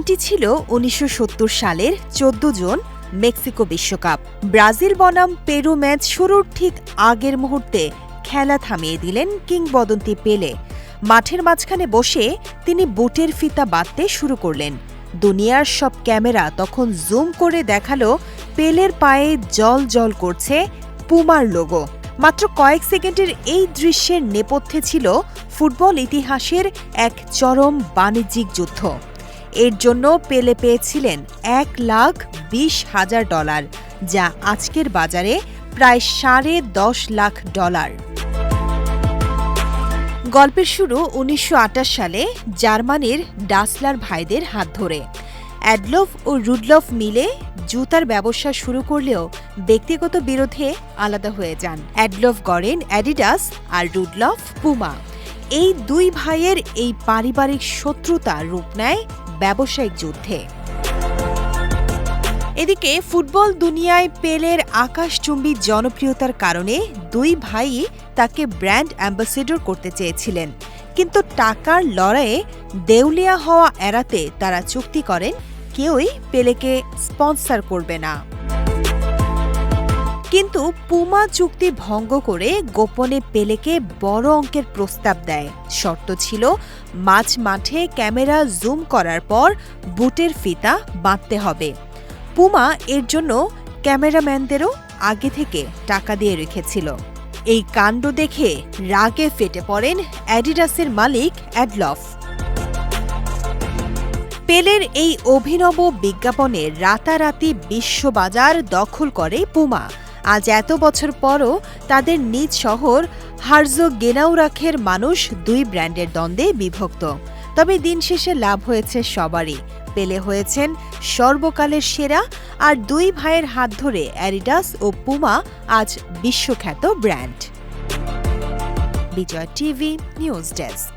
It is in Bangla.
দিনটি ছিল ১৯৭০ সালের ১৪ জুন মেক্সিকো বিশ্বকাপ। ব্রাজিল বনাম পেরু ম্যাচ শুরুর ঠিক আগের মুহূর্তে খেলা থামিয়ে দিলেন কিংবদন্তি পেলে। মাঠের মাঝখানে বসে তিনি বুটের ফিতা বাঁধতে শুরু করলেন। দুনিয়ার সব ক্যামেরা তখন জুম করে দেখালো পেলের পায়ে জ্বল করছে পুমার লোগো। মাত্র কয়েক সেকেন্ডের এই দৃশ্যের নেপথ্যে ছিল ফুটবল ইতিহাসের এক চরম বাণিজ্যিক যুদ্ধ। এর জন্য পেলে পেয়েছিলেন $1,20,000, যা আজকের বাজারে প্রায় $10.৫ লাখ। গল্পের শুরু ১৯২৮ সালে জার্মানির ডাসলার ভাইদের হাত ধরে। অ্যাডলফ ও রুডলফ মিলে জুতার ব্যবসা শুরু করলেও ব্যক্তিগত বিরোধে আলাদা হয়ে যান। অ্যাডলফ গড়েন অ্যাডিডাস আর রুডলফ পুমা। এই দুই ভাইয়ের এই পারিবারিক শত্রুতা রূপ নেয় ব্যবসায়িক যুদ্ধে। এদিকে ফুটবল দুনিয়ায় পেলের আকাশচুম্বী জনপ্রিয়তার কারণে দুই ভাইই তাকে ব্র্যান্ড অ্যাম্বাসেডর করতে চেয়েছিলেন, কিন্তু টাকার লড়াইয়ে দেউলিয়া হওয়া এড়াতে তারা চুক্তি করেন কেউই পেলেকে স্পন্সর করবে না। কিন্তু পুমা চুক্তি ভঙ্গ করে গোপনে পেলেকে বড় অঙ্কের প্রস্তাব দেয়। শর্ত ছিল মাঝ মাঠে ক্যামেরা জুম করার পর বুটের ফিতা বাঁধতে হবে। পুমা এর জন্য ক্যামেরাম্যানদেরও আগে থেকে টাকা দিয়ে রেখেছিল। এই কাণ্ড দেখে রাগে ফেটে পড়েন অ্যাডিডাসের মালিক অ্যাডলফ। পেলের এই অভিনব বিজ্ঞাপনে রাতারাতি বিশ্ববাজার দখল করে পুমা। আজ এত বছর পরও তাদের নিজ শহর হার্জোগেনাউরাখের মানুষ দুই ব্র্যান্ডের দ্বন্দ্বে বিভক্ত। তবে দিন শেষে লাভ হয়েছে সবারই। পেলে হয়েছেন সর্বকালের সেরা, আর দুই ভাইয়ের হাত ধরে অ্যাডিডাস ও পুমা আজ বিশ্বখ্যাত ব্র্যান্ড। বিজয় টিভি নিউজ ডেস্ক।